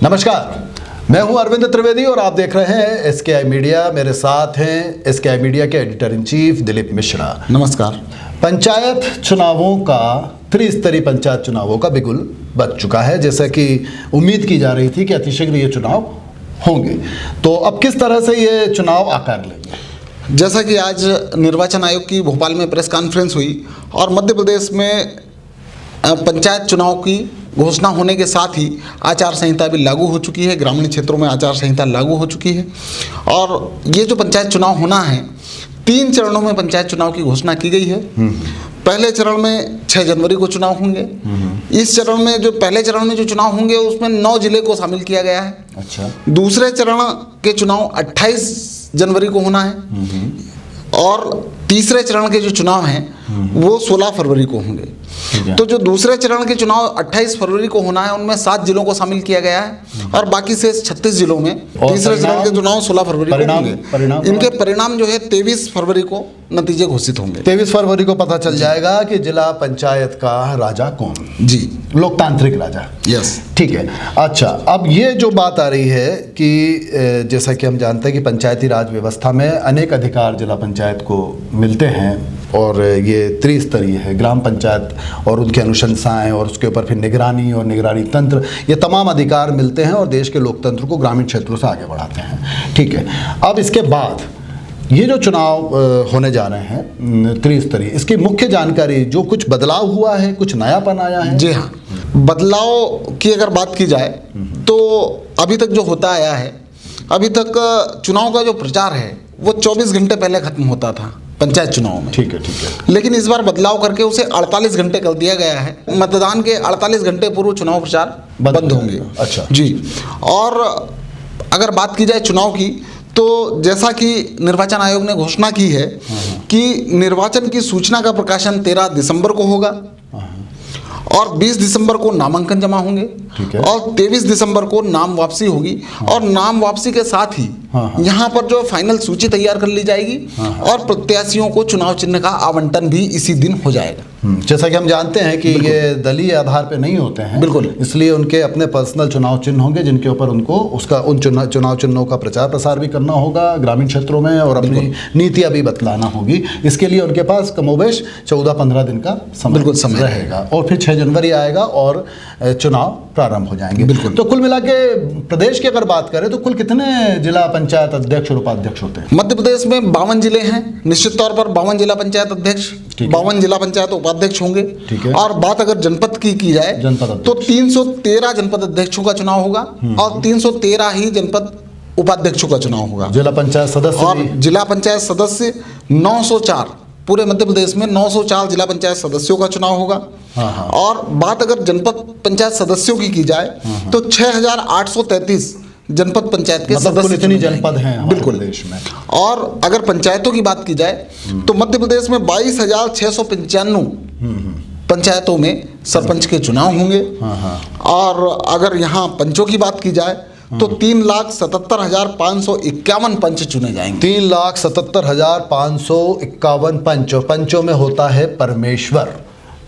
नमस्कार, मैं हूं अरविंद त्रिवेदी और आप देख रहे हैं एसकेआई मीडिया। मेरे साथ हैं एसकेआई मीडिया के editor in chief Dilip Mishra. नमस्कार। पंचायत चुनावों का, त्रिस्तरीय पंचायत चुनावों का बिगुल बज चुका है। जैसा कि उम्मीद की जा रही थी कि अतिशीघ्र ये चुनाव होंगे, तो अब किस तरह से ये चुनाव आकार लेंगे? जैसा कि आज निर्वाचन आयोग की भोपाल में प्रेस कॉन्फ्रेंस हुई और मध्य प्रदेश में पंचायत चुनाव की घोषणा होने के साथ ही आचार संहिता भी लागू हो चुकी है। ग्रामीण क्षेत्रों में आचार संहिता लागू हो चुकी है और ये जो पंचायत चुनाव होना है, 3 चरणों में पंचायत चुनाव की घोषणा की गई है। पहले चरण में 6 जनवरी को चुनाव होंगे। इस चरण में जो पहले चरण में जो चुनाव होंगे उसमें 9 जिले को शामिल किया गया है। अच्छा। दूसरे चरण के चुनाव 28 जनवरी को होना है और तीसरे चरण के जो चुनाव हैं वो 16 फरवरी को होंगे। तो जो दूसरे चरण के चुनाव 28 फरवरी को होना है उनमें 7 जिलों को शामिल किया गया है और बाकी से 36 जिलों में तीसरे चरण के चुनाव 16 फरवरी को होंगे। इनके परिणाम जो है 23 फरवरी को नतीजे घोषित होंगे। 23 फरवरी को पता चल जाएगा कि जिला पंचायत का राजा कौन। जी, लोकतांत्रिक राजा। यस, ठीक है। अच्छा, अब ये जो बात आ रही है कि जैसा कि हम जानते हैं कि पंचायती राज व्यवस्था में अनेक अधिकार जिला पंचायत को मिलते हैं और ये त्रिस्तरीय है। ग्राम पंचायत और उनकी अनुशंसाएं और उसके ऊपर फिर निगरानी और निगरानी तंत्र, ये तमाम अधिकार मिलते हैं और देश के लोकतंत्र को ग्रामीण क्षेत्रों से आगे बढ़ाते हैं। ठीक है। अब इसके बाद ये जो चुनाव होने जा रहे हैं त्रिस्तरीय, इसकी मुख्य जानकारी, जो कुछ बदलाव हुआ है, कुछ नयापन आया है? जी हाँ, बदलाव की अगर बात की जाए तो अभी तक जो होता आया है, अभी तक चुनाव का जो प्रचार है वो 24 घंटे पहले खत्म होता था पंचायत चुनाव में। ठीक है, ठीक है। लेकिन इस बार बदलाव करके उसे 48 घंटे कर दिया गया है। मतदान के 48 घंटे पूर्व चुनाव प्रचार बंद होंगे। अच्छा जी। और अगर बात की जाए चुनाव की, तो जैसा कि निर्वाचन आयोग ने घोषणा की है कि निर्वाचन की सूचना का प्रकाशन 13 दिसंबर को होगा और 20 दिसंबर को नामांकन जमा होंगे और 23 दिसंबर को नाम वापसी होगी और नाम वापसी के साथ ही यहाँ पर जो फाइनल सूची तैयार कर ली जाएगी और प्रत्याशियों को चुनाव चिन्ह का आवंटन भी इसी दिन हो जाएगा। जैसा कि हम जानते हैं कि ये दलीय आधार पे नहीं होते हैं, बिल्कुल, इसलिए उनके अपने पर्सनल चुनाव चिन्ह होंगे जिनके ऊपर उनको उन चुनाव चिन्हों का प्रचार प्रसार भी करना होगा ग्रामीण क्षेत्रों में और अपनी नीतियाँ भी बतलाना होगी। इसके लिए उनके पास कमोबेश 14-15 दिन का समय रहेगा और फिर 6 जनवरी आएगा और चुनाव प्रारंभ हो जाएंगे। बिल्कुल। तो कुल मिला के प्रदेश की अगर बात करें तो कुल कितने जिला पंचायत अध्यक्ष और उपाध्यक्ष होते हैं? मध्य प्रदेश में 52 जिले हैं। निश्चित तौर पर 52 जिला पंचायत अध्यक्ष, 52 जिला पंचायत उपाध्यक्ष होंगे। और बात अगर जनपद की जाए तो 313 जनपद अध्यक्षों का चुनाव होगा और 313 ही जनपद उपाध्यक्षों का चुनाव होगा। जिला पंचायत सदस्य और जिला पंचायत सदस्य 904, पूरे मध्य प्रदेश में 904 जिला पंचायत सदस्यों का चुनाव होगा। और बात अगर जनपद पंचायत सदस्यों की जाए तो 6833 जनपद पंचायत के सदस्य, इतनी जनपद हैं बिल्कुल देश में। और अगर पंचायतों की बात की जाए तो मध्य प्रदेश में 22,695 पंचायतों में सरपंच के चुनाव होंगे। और अगर यहाँ पंचों की बात की जाए तो 3,77,551 पंच चुने जाएंगे। 3,77,551 पंच। पंचों में होता है परमेश्वर।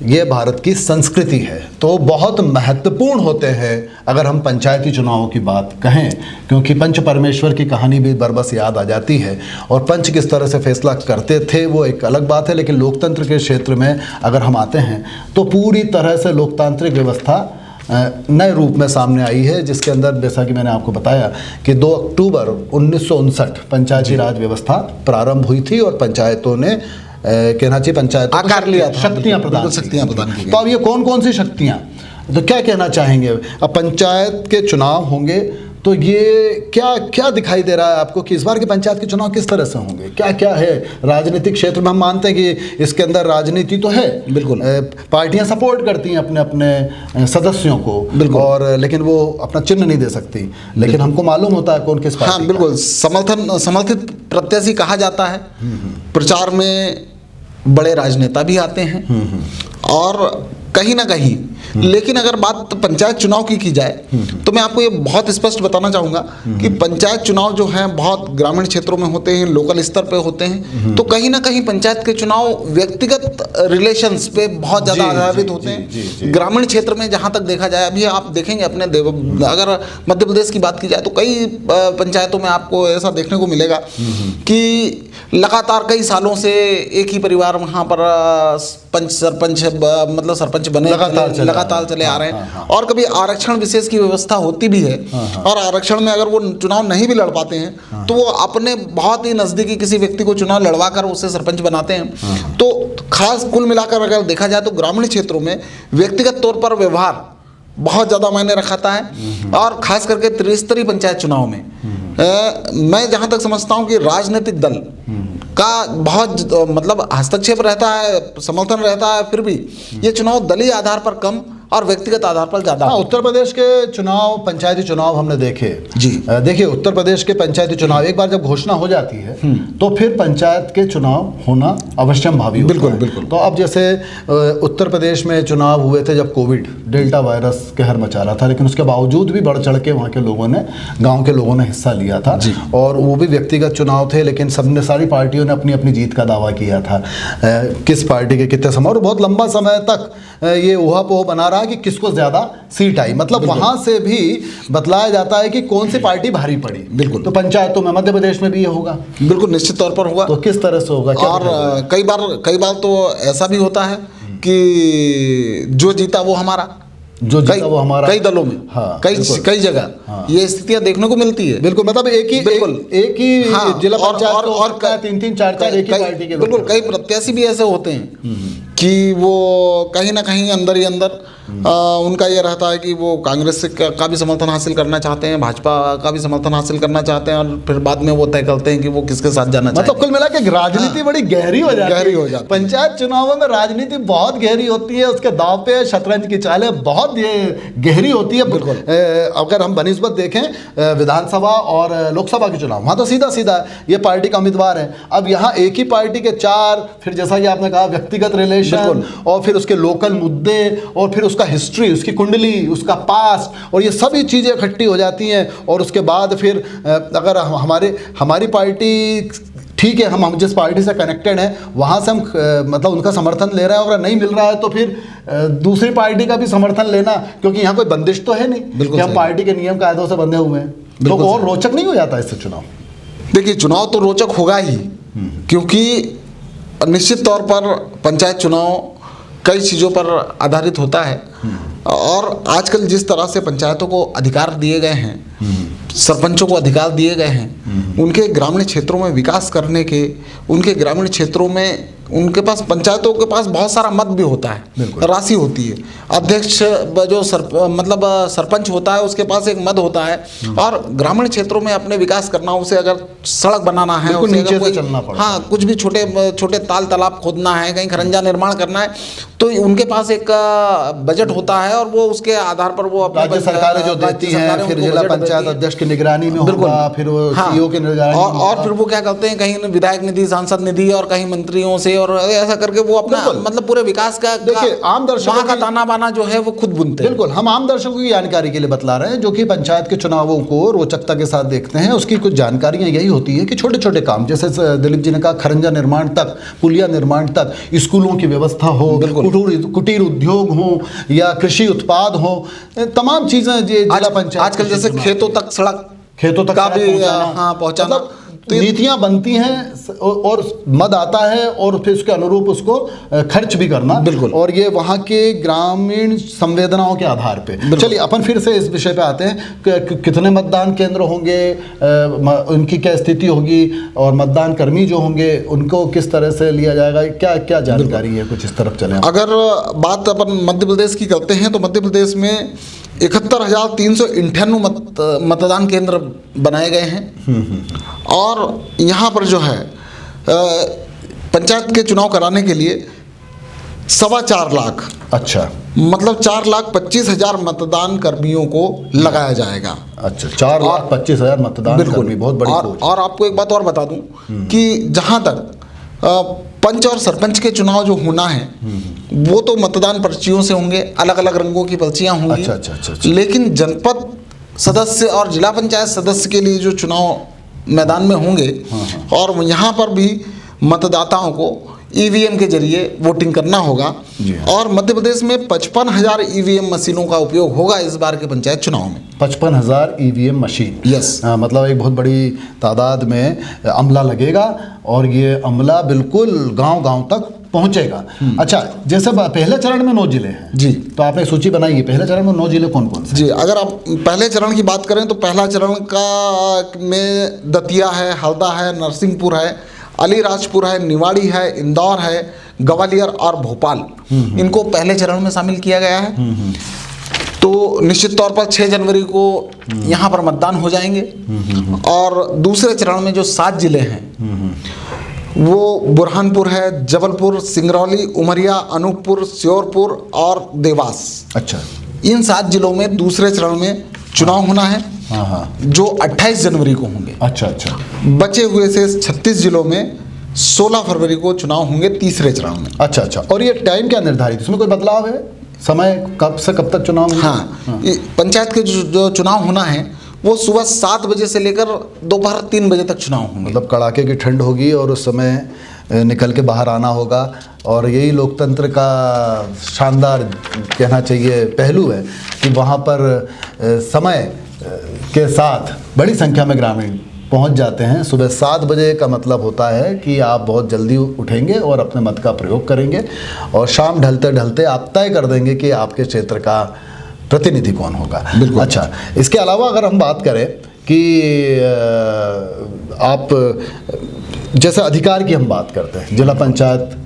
ये भारत की संस्कृति है, तो बहुत महत्वपूर्ण होते हैं अगर हम पंचायती चुनावों की बात कहें, क्योंकि पंच परमेश्वर की कहानी भी बरबस याद आ जाती है और पंच किस तरह से फैसला करते थे वो एक अलग बात है। लेकिन लोकतंत्र के क्षेत्र में अगर हम आते हैं तो पूरी तरह से लोकतांत्रिक व्यवस्था नए रूप में सामने आई है, जिसके अंदर जैसा कि मैंने आपको बताया कि 2 अक्टूबर 1959 पंचायती राज व्यवस्था प्रारंभ हुई थी और पंचायतों ने कहना चाहिए पंचायत आकार लिया था, शक्तियां प्रदान की। तो अब ये कौन कौन सी शक्तियां, तो क्या कहना चाहेंगे? अब पंचायत के चुनाव होंगे तो ये क्या क्या दिखाई दे रहा है आपको कि इस बार के पंचायत के चुनाव किस तरह से होंगे? क्या क्या है राजनीतिक क्षेत्र में? हम मानते हैं कि इसके अंदर राजनीति तो है, बिल्कुल, पार्टियां सपोर्ट करती हैं अपने अपने सदस्यों को, और लेकिन वो अपना चिन्ह नहीं दे सकती। लेकिन हमको मालूम होता है कौन किस पार्टी। हाँ, बिल्कुल, समर्थित प्रत्याशी कहा जाता है। प्रचार में बड़े राजनेता भी आते हैं और कहीं ना कहीं। लेकिन अगर बात पंचायत चुनाव की जाए तो मैं आपको ये बहुत स्पष्ट बताना चाहूँगा कि पंचायत चुनाव जो हैं बहुत ग्रामीण क्षेत्रों में होते हैं, लोकल स्तर पे होते हैं, तो कहीं ना कहीं पंचायत के चुनाव व्यक्तिगत रिलेशंस पे बहुत ज़्यादा आधारित होते हैं। ग्रामीण क्षेत्र में जहाँ तक देखा जाए, अभी आप देखेंगे अपने अगर मध्य प्रदेश की बात की जाए तो कई पंचायतों में आपको ऐसा देखने को मिलेगा कि लगातार कई सालों से एक ही परिवार वहाँ पर सरपंच बने लगातार चले आ रहे हैं। और कभी आरक्षण विशेष की व्यवस्था होती भी है, और आरक्षण में अगर वो चुनाव नहीं भी लड़ पाते हैं तो वो अपने बहुत ही नज़दीकी किसी व्यक्ति को चुनाव लड़वा कर उसे सरपंच बनाते हैं। तो खास कुल मिलाकर अगर देखा जाए तो ग्रामीण क्षेत्रों में व्यक्तिगत तौर पर व्यवहार बहुत ज़्यादा मायने रखाता है। और खास करके त्रिस्तरीय पंचायत चुनाव में मैं जहाँ तक समझता हूँ कि राजनीतिक दल का बहुत मतलब हस्तक्षेप रहता है, समर्थन रहता है, फिर भी ये चुनाव दलीय आधार पर कम और व्यक्तिगत आधार पर ज़्यादा। हाँ, उत्तर प्रदेश के चुनाव, पंचायती चुनाव हमने देखे जी। देखिए, उत्तर प्रदेश के पंचायती चुनाव एक बार जब घोषणा हो जाती है तो फिर पंचायत के चुनाव होना अवश्यंभावी होता है। बिल्कुल। तो अब जैसे उत्तर प्रदेश में चुनाव हुए थे जब कोविड डेल्टा वायरस कहर मचा रहा था, लेकिन उसके बावजूद भी बढ़ चढ़ के वहाँ के लोगों ने, गाँव के लोगों ने हिस्सा लिया था। और वो भी व्यक्तिगत चुनाव थे, लेकिन सबने, सारी पार्टियों ने अपनी अपनी जीत का दावा किया था। किस पार्टी के कितने समय, और बहुत लंबा समय तक ये ऊहापोह बना रहा कि किसको ज्यादा सीट आई। मतलब वहां से भी बतलाया जाता है कि कौन सी पार्टी भारी पड़ी। बिल्कुल। तो पंचायतों में मध्य प्रदेश में भी ये होगा, बिल्कुल निश्चित तौर पर होगा। तो किस तरह से होगा? और कई बार तो ऐसा भी होता है कि जो जीता वो हमारा, कई दलों में, हाँ, कई जगह ये स्थितियां देखने को मिलती है। बिल्कुल, मतलब एक ही जिला पंचायत और 3-3, 4-4 एक ही पार्टी के। बिल्कुल, कई प्रत्याशी भी ऐसे होते हैं कि वो कहीं ना कहीं अंदर ही अंदर उनका ये रहता है कि वो कांग्रेस से का भी समर्थन हासिल करना चाहते हैं, भाजपा का भी समर्थन हासिल करना चाहते हैं, और फिर बाद में वो तय करते हैं कि वो किसके साथ जाना चाहते हैं। मतलब कुल मिला के राजनीति बड़ी गहरी हो जाती है। पंचायत चुनावों में राजनीति बहुत गहरी होती है, उसके दांव पे शतरंज की चालें बहुत गहरी होती है। बिल्कुल। अगर हम बनिस्बत देखें विधानसभा और लोकसभा के चुनाव, वहाँ तो सीधा सीधा ये पार्टी का उम्मीदवार है। अब यहाँ एक ही पार्टी के 4, फिर जैसा कि आपने कहा व्यक्तिगत रिलेशन, और फिर उसके लोकल मुद्दे, और फिर उसका हिस्ट्री, उसकी कुंडली, उसका पास्ट, और ये सभी चीज़ें इकट्ठी हो जाती हैं। और उसके बाद फिर अगर हमारी पार्टी, ठीक है, हम जिस पार्टी से कनेक्टेड हैं वहाँ से हम मतलब उनका समर्थन ले रहे हैं, अगर नहीं मिल रहा है तो फिर दूसरी पार्टी का भी समर्थन लेना, क्योंकि यहाँ कोई बंदिश तो है नहीं कि हम पार्टी के नियम कायदों से बंधे हुए हैं। तो और रोचक नहीं हो जाता इससे चुनाव? देखिए, चुनाव तो रोचक होगा ही, क्योंकि निश्चित तौर पर पंचायत चुनाव कई चीज़ों पर आधारित होता है। और आजकल जिस तरह से पंचायतों को अधिकार दिए गए हैं, सरपंचों को अधिकार दिए गए हैं, उनके ग्रामीण क्षेत्रों में विकास करने के, उनके ग्रामीण क्षेत्रों में उनके पास, पंचायतों के पास बहुत सारा मत भी होता है, राशि होती है। अध्यक्ष जो सरपंच होता है उसके पास एक मत होता है, और ग्रामीण क्षेत्रों में अपने विकास करना, उसे अगर सड़क बनाना है, उसे नीचे से चलना पड़ता है, हाँ, कुछ भी छोटे ताल तालाब खोदना है, कहीं खरंजा निर्माण करना है, तो उनके पास एक बजट होता है, और वो उसके आधार पर वो राज्य सरकारें जो देती हैं, फिर जिला पंचायत अध्यक्ष की निगरानी में होगा, फिर वो सीईओ की निगरानी, और फिर वो क्या करते हैं, कहीं विधायक निधि, सांसद निधि, और कहीं मंत्रियों से, और ऐसा करके वो अपना मतलब पूरे विकास का, देखिए, आम दर्शकों का ताना बाना जो है वो खुद बुनते हैं। बिल्कुल, हम आम दर्शकों की जानकारी के लिए बतला रहे हैं, जो कि पंचायत के चुनावों को रोचकता के साथ देखते हैं। उसकी कुछ जानकारियां यही होती है कि छोटे छोटे काम, जैसे दिलीप जी ने कहा, खरंजा निर्माण तक, पुलिया निर्माण तक, स्कूलों की व्यवस्था हो, कुटीर उद्योग हो, या कृषि उत्पाद हो, तमाम चीजें जिला पंचायत, आजकल जैसे खेतों तक सड़क का भी पहुंचाना, तो नीतियां बनती हैं और मद आता है, और फिर उसके अनुरूप उसको खर्च भी करना। बिल्कुल। और ये वहाँ के ग्रामीण संवेदनाओं के आधार पे। चलिए अपन फिर से इस विषय पे आते हैं, कितने मतदान केंद्र होंगे, उनकी क्या स्थिति होगी, और मतदान कर्मी जो होंगे उनको किस तरह से लिया जाएगा, क्या क्या जानकारी है, कुछ इस तरफ चले। अगर बात अपन मध्य प्रदेश की करते हैं तो मध्य प्रदेश में 71,398 मतदान केंद्र बनाए गए हैं, और यहाँ पर जो है पंचायत के चुनाव कराने के लिए 4.25 लाख, अच्छा, मतलब 4,25,000 मतदान कर्मियों को लगाया जाएगा। अच्छा, 4,25,000 मतदान कर्मी, बहुत बड़ी। और आपको एक बात और बता दूं कि जहाँ तक पंच और सरपंच के चुनाव जो होना है वो तो मतदान पर्चियों से होंगे, अलग अलग रंगों की पर्चियां होंगी। अच्छा। लेकिन जनपद सदस्य और जिला पंचायत सदस्य के लिए जो चुनाव मैदान में होंगे, और यहाँ पर भी मतदाताओं को ईवीएम के जरिए वोटिंग करना होगा। और मध्य प्रदेश में 55,000 ईवीएम मशीनों का उपयोग होगा इस बार के पंचायत चुनाव में। 55,000 ईवीएम मशीन। यस। मतलब एक बहुत बड़ी तादाद में अमला लगेगा और ये अमला बिल्कुल गांव-गांव तक पहुंचेगा। अच्छा, जैसे पहले चरण में 9 जिले हैं जी, तो आपने सूची बनाई है, पहले चरण में 9 जिले कौन कौन से? जी, अगर आप पहले चरण की बात करें तो पहला चरण का में दतिया है, हरदा है, नरसिंहपुर है, अलीराजपुर है, निवाड़ी है, इंदौर है, ग्वालियर और भोपाल, इनको पहले चरण में शामिल किया गया है। तो निश्चित तौर पर 6 जनवरी को यहाँ पर मतदान हो जाएंगे। और दूसरे चरण में जो 7 जिले हैं वो बुरहानपुर है, जबलपुर, सिंगरौली, उमरिया, अनूपपुर, श्योरपुर और देवास। अच्छा, इन 7 जिलों में दूसरे चरण में चुनाव होना है, जो 28 जनवरी को होंगे। अच्छा। बचे हुए से 36 जिलों में 16 फरवरी को चुनाव होंगे तीसरे चरण में। अच्छा। और ये टाइम क्या निर्धारित, इसमें कोई बदलाव है? समय कब से कब तक चुनाव होंगे? हाँ, पंचायत के जो चुनाव होना है वो सुबह 7 बजे से लेकर दोपहर 3 बजे तक चुनाव होंगे। मतलब कड़ाके की ठंड होगी और उस समय निकल के बाहर आना होगा। और यही लोकतंत्र का शानदार कहना चाहिए पहलू है कि वहाँ पर समय के साथ बड़ी संख्या में ग्रामीण पहुंच जाते हैं। सुबह 7 बजे का मतलब होता है कि आप बहुत जल्दी उठेंगे और अपने मत का प्रयोग करेंगे, और शाम ढलते ढलते आप तय कर देंगे कि आपके क्षेत्र का प्रतिनिधि कौन होगा। अच्छा, इसके अलावा अगर हम बात करें कि आप जैसे अधिकार की हम बात करते हैं, जिला पंचायत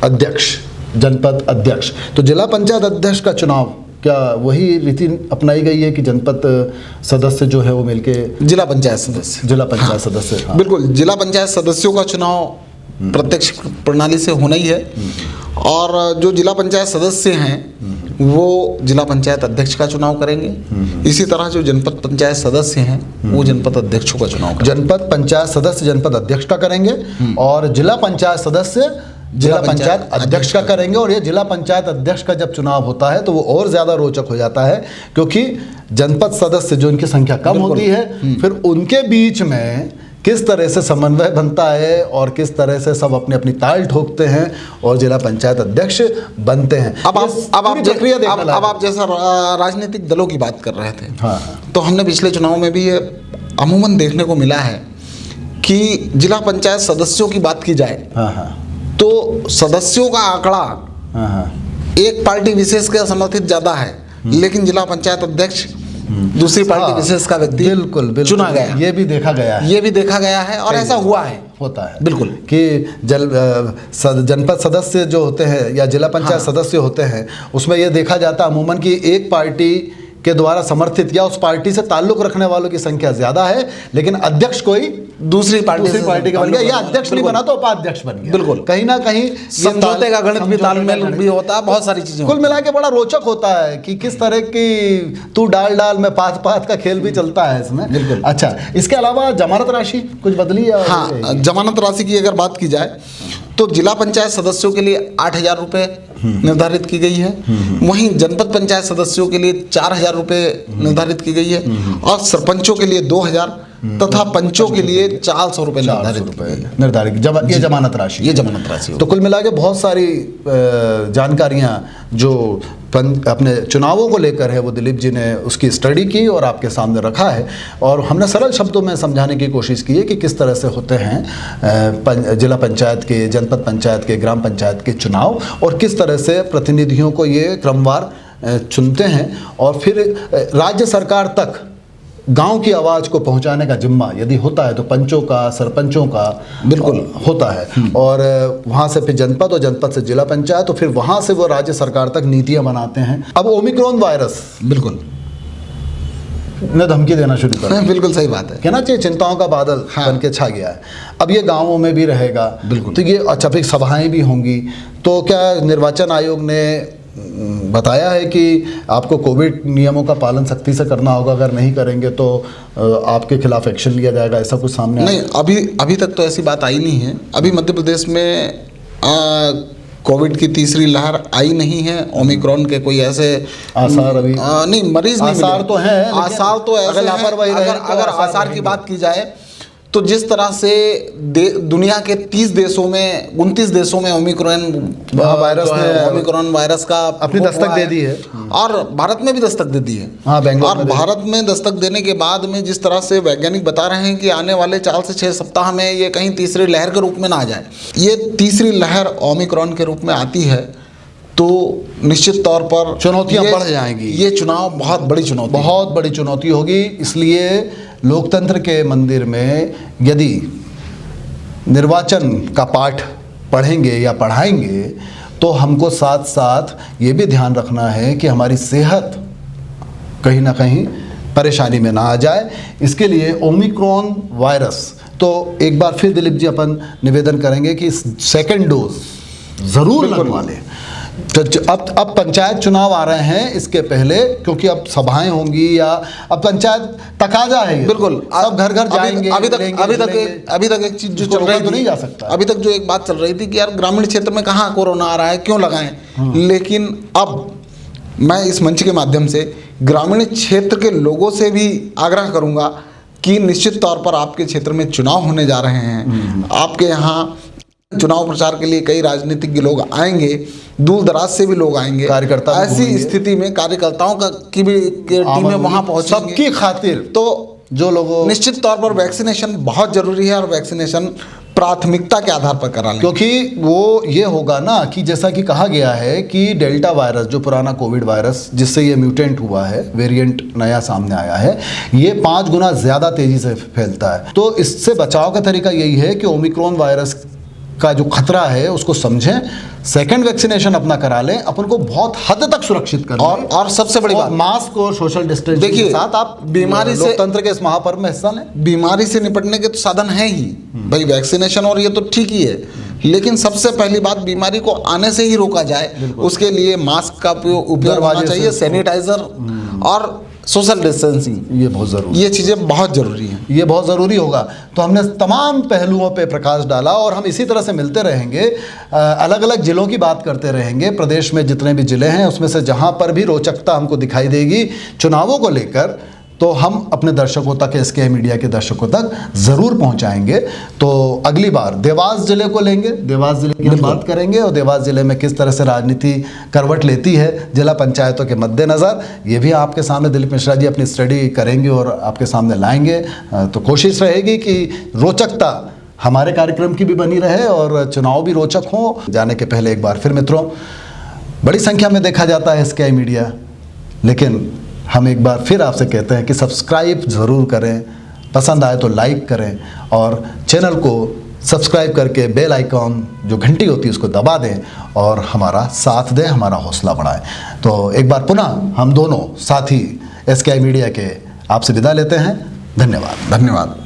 अध्यक्ष, जनपद अध्यक्ष, तो जिला पंचायत अध्यक्ष का चुनाव क्या वही रीति अपनाई गई है कि जनपद सदस्य जो है वो मिलके जिला पंचायत सदस्य? हाँ। बिल्कुल, जिला पंचायत सदस्यों का चुनाव प्रत्यक्ष प्रणाली से होना ही है। और जो जिला पंचायत सदस्य हैं वो जिला पंचायत अध्यक्ष का चुनाव करेंगे। इसी तरह जो जनपद पंचायत सदस्य हैं वो जनपद अध्यक्षों का चुनाव करेंगे। जनपद पंचायत सदस्य जनपद अध्यक्ष का करेंगे और जिला पंचायत सदस्य जिला पंचायत अध्यक्ष का करेंगे। और ये जिला पंचायत अध्यक्ष का जब चुनाव होता है तो वो और ज़्यादा रोचक हो जाता है, क्योंकि जनपद सदस्य जो इनकी संख्या कम होती है, फिर उनके बीच में किस तरह से समन्वय बनता है और किस तरह से सब अपनी अपनी ताल ठोकते हैं और जिला पंचायत अध्यक्ष बनते हैं। अब आप जैसा राजनीतिक दलों की बात कर रहे थे, तो हमने पिछले चुनाव में भी ये अमूमन देखने को मिला है कि जिला पंचायत सदस्यों की बात की जाए तो सदस्यों का आंकड़ा एक पार्टी विशेष का समर्थित ज्यादा है, लेकिन जिला पंचायत अध्यक्ष दूसरी पार्टी विशेष का व्यक्ति बिल्कुल चुना गया। ये भी देखा गया है और ऐसा होता है बिल्कुल कि जनपद सदस्य जो होते हैं या जिला पंचायत सदस्य होते हैं, उसमें यह देखा जाता है अमूमन कि एक पार्टी के द्वारा समर्थित या उस पार्टी से ताल्लुक रखने वालों की संख्या ज्यादा है, लेकिन अध्यक्ष कोई दूसरी पार्टी का बन गया, या अध्यक्ष नहीं बना तो उपाध्यक्ष बन गया। बिल्कुल, कहीं ना कहीं समझौते का गणित भी, तालमेल भी होता है, बहुत सारी चीजें। कुल मिला के बड़ा रोचक होता है कि किस तरह की तू डाल में पात का खेल भी चलता है इसमें। बिल्कुल। अच्छा, इसके अलावा जमानत राशि कुछ बदली है? हाँ, जमानत राशि की अगर बात की जाए तो जिला पंचायत सदस्यों के लिए 8,000 रुपये निर्धारित की गई है। वहीं जनपद पंचायत सदस्यों के लिए 4,000 रुपये निर्धारित की गई है, और सरपंचों के लिए 2,000 तथा पंचों के लिए 400 रुपये निर्धारित। ये जमानत राशि तो कुल मिला के बहुत सारी जानकारियां जो अपने चुनावों को लेकर है वो दिलीप जी ने उसकी स्टडी की और आपके सामने रखा है, और हमने सरल शब्दों में समझाने की कोशिश की है कि किस तरह से होते हैं जिला पंचायत के, जनपद पंचायत के, ग्राम पंचायत के चुनाव, और किस तरह से प्रतिनिधियों को ये क्रमवार चुनते हैं, और फिर राज्य सरकार तक गांव की आवाज़ को पहुंचाने का जिम्मा यदि होता है तो पंचों का, सरपंचों का बिल्कुल होता है, और वहां से फिर जनपद और जनपद से जिला पंचायत, तो फिर वहां से वो राज्य सरकार तक नीतियां बनाते हैं। अब ओमिक्रॉन वायरस बिल्कुल ने धमकी देना शुरू कर, बिल्कुल सही बात है, कहना चाहिए चिंताओं का बादल बन के छा गया है। अब ये गाँवों में भी रहेगा, बिल्कुल, तो ये अच्छा, फिर सभाएं भी होंगी। तो क्या निर्वाचन आयोग ने बताया है कि आपको कोविड नियमों का पालन सख्ती से करना होगा, अगर नहीं करेंगे तो आपके खिलाफ एक्शन लिया जाएगा, ऐसा कुछ सामने नहीं? अभी तक तो ऐसी बात आई नहीं है। अभी मध्य प्रदेश में कोविड की तीसरी लहर आई नहीं है। ओमिक्रॉन के कोई ऐसे आसार अभी नहीं, मरीज नहीं आसार मिले। तो हैं, लेकिन आसार तो ऐसे अगर लापरवाही हैं, रहे तो अगर आसार की बात की जाए तो जिस तरह से दुनिया के 30 देशों में 29 देशों में ओमिक्रॉन वायरस का अपनी दस्तक दे दी है और भारत में भी दस्तक दे दी है। हाँ, बेंगलोर और भारत में दस्तक देने के बाद में जिस तरह से वैज्ञानिक बता रहे हैं कि आने वाले 4 से 6 सप्ताह में ये कहीं तीसरी लहर के रूप में ना आ जाए। ये तीसरी लहर ओमिक्रॉन के रूप में आती है तो निश्चित तौर पर चुनौतियां बढ़ जाएंगी। ये चुनाव बहुत बड़ी चुनौती होगी। इसलिए लोकतंत्र के मंदिर में यदि निर्वाचन का पाठ पढ़ेंगे या पढ़ाएंगे तो हमको साथ साथ ये भी ध्यान रखना है कि हमारी सेहत कहीं ना कहीं परेशानी में ना आ जाए। इसके लिए ओमिक्रॉन वायरस, तो एक बार फिर दिलीप जी अपन निवेदन करेंगे कि सेकंड डोज ज़रूर लगवा लें। तो अब पंचायत चुनाव आ रहे हैं, इसके पहले क्योंकि अब सभाएं होंगी या अब पंचायत तकाजा है, बिल्कुल सब घर घर जाएंगे। अभी तक एक चीज जो चल रही थी, नहीं जा सकता। अभी तक जो एक बात चल रही थी कि यार ग्रामीण क्षेत्र में कहाँ कोरोना आ रहा है, क्यों लगाएं। लेकिन अब मैं इस मंच के माध्यम से ग्रामीण क्षेत्र के लोगों से भी आग्रह करूंगा कि निश्चित तौर पर आपके क्षेत्र में चुनाव होने जा रहे हैं। आपके यहाँ चुनाव प्रचार के लिए कई राजनीतिज्ञ लोग आएंगे, दूर दराज से भी लोग आएंगे, कार्यकर्ता ऐसी स्थिति में कार्यकर्ताओं की भी टीमें वहां पहुंचेंगी सबकी खातिर। तो जो लोगों निश्चित तौर पर वैक्सीनेशन बहुत जरूरी है और वैक्सीनेशन प्राथमिकता के आधार पर करा लें, क्योंकि वो ये होगा ना कि जैसा कि कहा गया है कि डेल्टा वायरस, जो पुराना कोविड वायरस जिससे ये म्यूटेंट हुआ है, वेरिएंट नया सामने आया है, ये 5 गुना ज़्यादा तेज़ी से फैलता है। तो इससे बचाव का तरीका यही है कि ओमिक्रॉन वायरस का जो खतरा है उसको समझें, सेकंड वैक्सीनेशन अपना करा लें, अपन को बहुत हद तक सुरक्षित कर लें। और सबसे बड़ी बात, मास्क और सोशल डिस्टेंसिंग के साथ आप बीमारी से, लोकतंत्र के इस महापर्व में हिस्सा लें। बीमारी से निपटने के तो साधन है ही भाई, वैक्सीनेशन और ये तो ठीक ही है, लेकिन सबसे पहली बात बीमारी को आने से ही रोका जाए। उसके लिए मास्क का उपयोग होना चाहिए, सैनिटाइजर और सोशल डिस्टेंसिंग, ये बहुत ज़रूरी, ये चीज़ें बहुत ज़रूरी हैं। ये बहुत ज़रूरी होगा। तो हमने तमाम पहलुओं पे प्रकाश डाला और हम इसी तरह से मिलते रहेंगे, अलग अलग ज़िलों की बात करते रहेंगे। प्रदेश में जितने भी ज़िले हैं उसमें से जहाँ पर भी रोचकता हमको दिखाई देगी चुनावों को लेकर, तो हम अपने दर्शकों तक, SKI मीडिया के दर्शकों तक ज़रूर पहुंचाएंगे। तो अगली बार देवास ज़िले को लेंगे, देवास ज़िले की हम बात करेंगे और देवास ज़िले में किस तरह से राजनीति करवट लेती है जिला पंचायतों के मद्देनज़र, ये भी आपके सामने दिलीप मिश्रा जी अपनी स्टडी करेंगे और आपके सामने लाएंगे। तो कोशिश रहेगी कि रोचकता हमारे कार्यक्रम की भी बनी रहे और चुनाव भी रोचक हो। जाने के पहले एक बार फिर मित्रों, बड़ी संख्या में देखा जाता है SKI मीडिया, लेकिन हम एक बार फिर आपसे कहते हैं कि सब्सक्राइब ज़रूर करें, पसंद आए तो लाइक करें और चैनल को सब्सक्राइब करके बेल आइकॉन जो घंटी होती है उसको दबा दें और हमारा साथ दें, हमारा हौसला बढ़ाएं। तो एक बार पुनः हम दोनों साथी SKI मीडिया के आपसे विदा लेते हैं। धन्यवाद।